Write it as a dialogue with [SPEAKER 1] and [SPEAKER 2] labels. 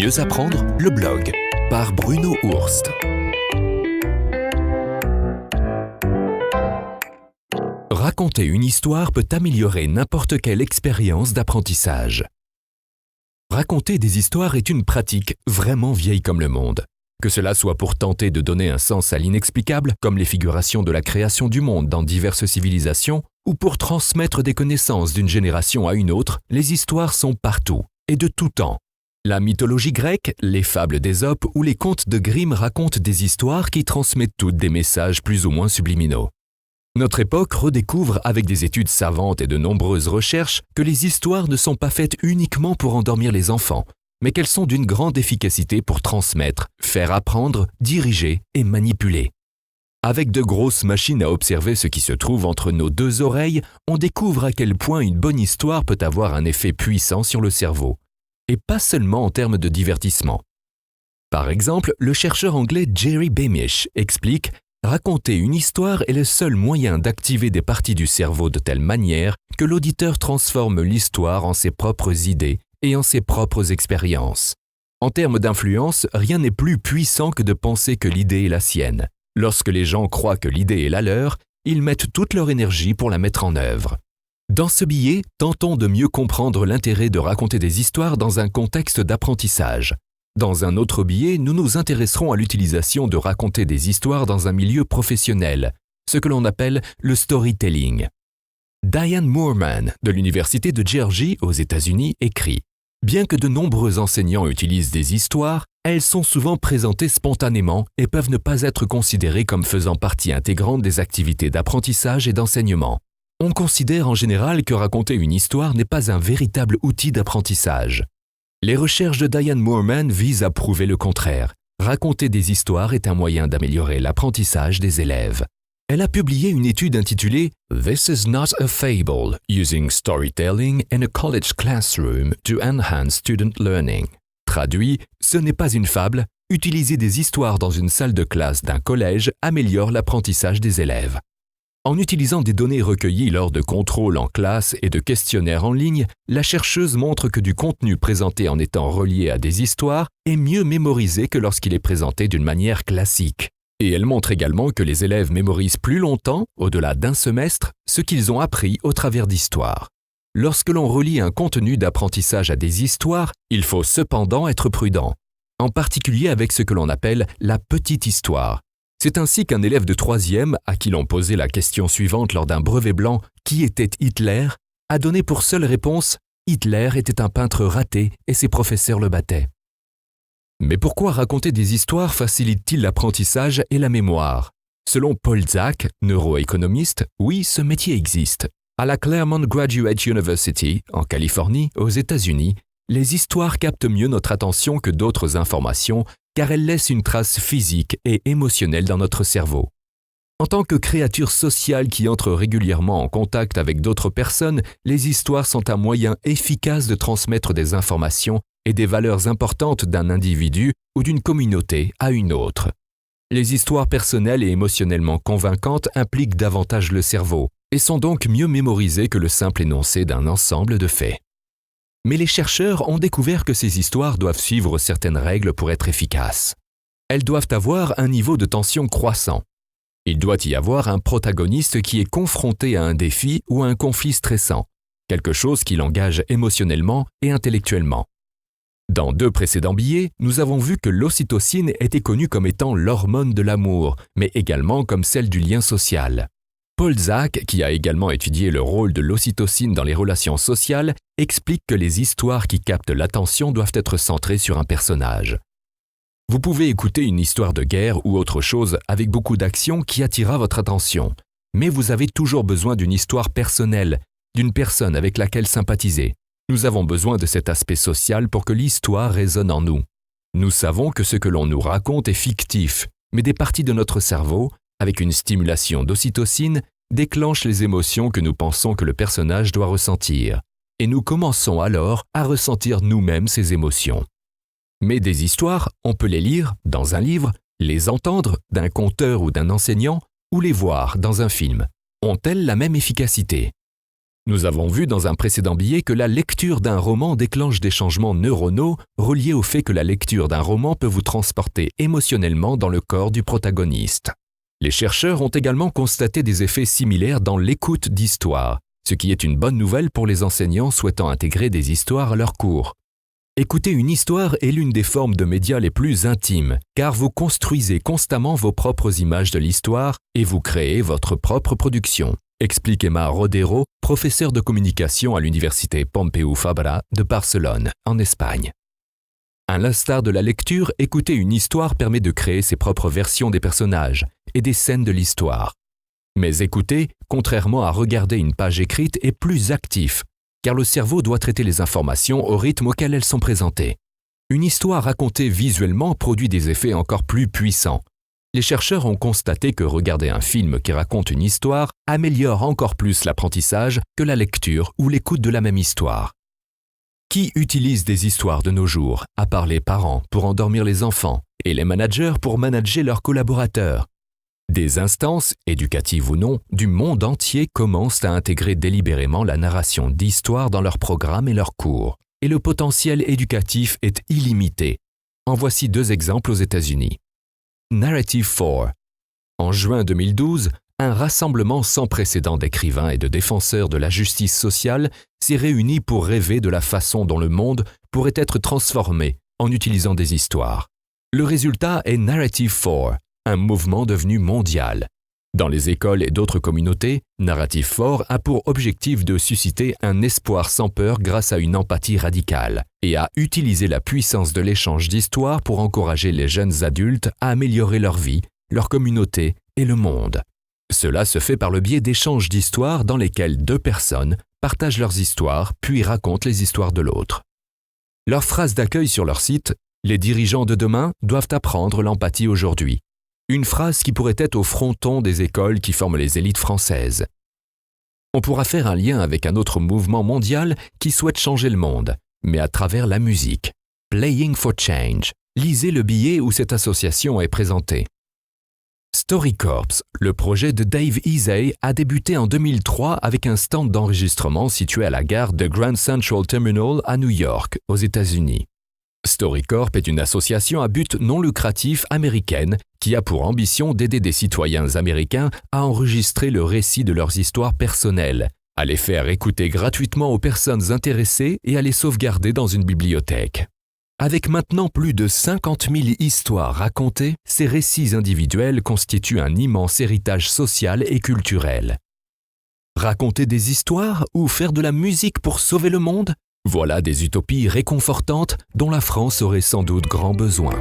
[SPEAKER 1] Mieux apprendre, le blog, par Bruno Ourst. Raconter une histoire peut améliorer n'importe quelle expérience d'apprentissage. Raconter des histoires est une pratique vraiment vieille comme le monde. Que cela soit pour tenter de donner un sens à l'inexplicable, comme les figurations de la création du monde dans diverses civilisations, ou pour transmettre des connaissances d'une génération à une autre, les histoires sont partout, et de tout temps. La mythologie grecque, les fables d'Ésope ou les contes de Grimm racontent des histoires qui transmettent toutes des messages plus ou moins subliminaux. Notre époque redécouvre avec des études savantes et de nombreuses recherches que les histoires ne sont pas faites uniquement pour endormir les enfants, mais qu'elles sont d'une grande efficacité pour transmettre, faire apprendre, diriger et manipuler. Avec de grosses machines à observer ce qui se trouve entre nos deux oreilles, on découvre à quel point une bonne histoire peut avoir un effet puissant sur le cerveau, et pas seulement en termes de divertissement. Par exemple, le chercheur anglais Jerry Beamish explique « Raconter une histoire est le seul moyen d'activer des parties du cerveau de telle manière que l'auditeur transforme l'histoire en ses propres idées et en ses propres expériences. En termes d'influence, rien n'est plus puissant que de penser que l'idée est la sienne. Lorsque les gens croient que l'idée est la leur, ils mettent toute leur énergie pour la mettre en œuvre. » Dans ce billet, tentons de mieux comprendre l'intérêt de raconter des histoires dans un contexte d'apprentissage. Dans un autre billet, nous nous intéresserons à l'utilisation de raconter des histoires dans un milieu professionnel, ce que l'on appelle le storytelling. Diane Moorman, de l'Université de Géorgie aux États-Unis, écrit « Bien que de nombreux enseignants utilisent des histoires, elles sont souvent présentées spontanément et peuvent ne pas être considérées comme faisant partie intégrante des activités d'apprentissage et d'enseignement. On considère en général que raconter une histoire n'est pas un véritable outil d'apprentissage. Les recherches de Diane Moorman visent à prouver le contraire. Raconter des histoires est un moyen d'améliorer l'apprentissage des élèves. Elle a publié une étude intitulée « This is not a fable, using storytelling in a college classroom to enhance student learning ». Traduit « Ce n'est pas une fable, utiliser des histoires dans une salle de classe d'un collège améliore l'apprentissage des élèves ». En utilisant des données recueillies lors de contrôles en classe et de questionnaires en ligne, la chercheuse montre que du contenu présenté en étant relié à des histoires est mieux mémorisé que lorsqu'il est présenté d'une manière classique. Et elle montre également que les élèves mémorisent plus longtemps, au-delà d'un semestre, ce qu'ils ont appris au travers d'histoires. Lorsque l'on relie un contenu d'apprentissage à des histoires, il faut cependant être prudent, en particulier avec ce que l'on appelle la petite histoire. C'est ainsi qu'un élève de 3e, à qui l'on posait la question suivante lors d'un brevet blanc « Qui était Hitler ?», a donné pour seule réponse « Hitler était un peintre raté et ses professeurs le battaient ». Mais pourquoi raconter des histoires facilite-t-il l'apprentissage et la mémoire ? Selon Paul Zak, neuroéconomiste, oui, ce métier existe. À la Claremont Graduate University, en Californie, aux États-Unis, les histoires captent mieux notre attention que d'autres informations car elles laissent une trace physique et émotionnelle dans notre cerveau. En tant que créatures sociales qui entrent régulièrement en contact avec d'autres personnes, les histoires sont un moyen efficace de transmettre des informations et des valeurs importantes d'un individu ou d'une communauté à une autre. Les histoires personnelles et émotionnellement convaincantes impliquent davantage le cerveau et sont donc mieux mémorisées que le simple énoncé d'un ensemble de faits. Mais les chercheurs ont découvert que ces histoires doivent suivre certaines règles pour être efficaces. Elles doivent avoir un niveau de tension croissant. Il doit y avoir un protagoniste qui est confronté à un défi ou à un conflit stressant, quelque chose qui l'engage émotionnellement et intellectuellement. Dans 2 précédents billets, nous avons vu que l'ocytocine était connue comme étant l'hormone de l'amour, mais également comme celle du lien social. Paul Zak, qui a également étudié le rôle de l'ocytocine dans les relations sociales, explique que les histoires qui captent l'attention doivent être centrées sur un personnage. Vous pouvez écouter une histoire de guerre ou autre chose avec beaucoup d'action qui attirera votre attention, mais vous avez toujours besoin d'une histoire personnelle, d'une personne avec laquelle sympathiser. Nous avons besoin de cet aspect social pour que l'histoire résonne en nous. Nous savons que ce que l'on nous raconte est fictif, mais des parties de notre cerveau, avec une stimulation d'ocytocine, déclenchent les émotions que nous pensons que le personnage doit ressentir. Et nous commençons alors à ressentir nous-mêmes ces émotions. Mais des histoires, on peut les lire dans un livre, les entendre d'un conteur ou d'un enseignant, ou les voir dans un film. Ont-elles la même efficacité ? Nous avons vu dans un précédent billet que la lecture d'un roman déclenche des changements neuronaux reliés au fait que la lecture d'un roman peut vous transporter émotionnellement dans le corps du protagoniste. Les chercheurs ont également constaté des effets similaires dans l'écoute d'histoires, ce qui est une bonne nouvelle pour les enseignants souhaitant intégrer des histoires à leurs cours. Écouter une histoire est l'une des formes de médias les plus intimes, car vous construisez constamment vos propres images de l'histoire et vous créez votre propre production, explique Emma Rodero, professeure de communication à l'université Pompeu Fabra de Barcelone, en Espagne. À l'instar de la lecture, écouter une histoire permet de créer ses propres versions des personnages et des scènes de l'histoire. Mais écouter, contrairement à regarder une page écrite, est plus actif, car le cerveau doit traiter les informations au rythme auquel elles sont présentées. Une histoire racontée visuellement produit des effets encore plus puissants. Les chercheurs ont constaté que regarder un film qui raconte une histoire améliore encore plus l'apprentissage que la lecture ou l'écoute de la même histoire. Qui utilise des histoires de nos jours, à part les parents pour endormir les enfants et les managers pour manager leurs collaborateurs? Des instances, éducatives ou non, du monde entier commencent à intégrer délibérément la narration d'histoires dans leurs programmes et leurs cours, et le potentiel éducatif est illimité. En voici 2 exemples aux États-Unis. Narrative4. En juin 2012, un rassemblement sans précédent d'écrivains et de défenseurs de la justice sociale s'est réuni pour rêver de la façon dont le monde pourrait être transformé en utilisant des histoires. Le résultat est Narrative4, un mouvement devenu mondial. Dans les écoles et d'autres communautés, Narrative4 a pour objectif de susciter un espoir sans peur grâce à une empathie radicale et à utiliser la puissance de l'échange d'histoires pour encourager les jeunes adultes à améliorer leur vie, leur communauté et le monde. Cela se fait par le biais d'échanges d'histoires dans lesquels 2 personnes partagent leurs histoires puis racontent les histoires de l'autre. Leur phrase d'accueil sur leur site « Les dirigeants de demain doivent apprendre l'empathie aujourd'hui ». Une phrase qui pourrait être au fronton des écoles qui forment les élites françaises. On pourra faire un lien avec un autre mouvement mondial qui souhaite changer le monde, mais à travers la musique. Playing for Change. Lisez le billet où cette association est présentée. StoryCorps, le projet de Dave Easey, a débuté en 2003 avec un stand d'enregistrement situé à la gare de Grand Central Terminal à New York, aux États-Unis. StoryCorps est une association à but non lucratif américaine qui a pour ambition d'aider des citoyens américains à enregistrer le récit de leurs histoires personnelles, à les faire écouter gratuitement aux personnes intéressées et à les sauvegarder dans une bibliothèque. Avec maintenant plus de 50 000 histoires racontées, ces récits individuels constituent un immense héritage social et culturel. Raconter des histoires ou faire de la musique pour sauver le monde ? Voilà des utopies réconfortantes dont la France aurait sans doute grand besoin.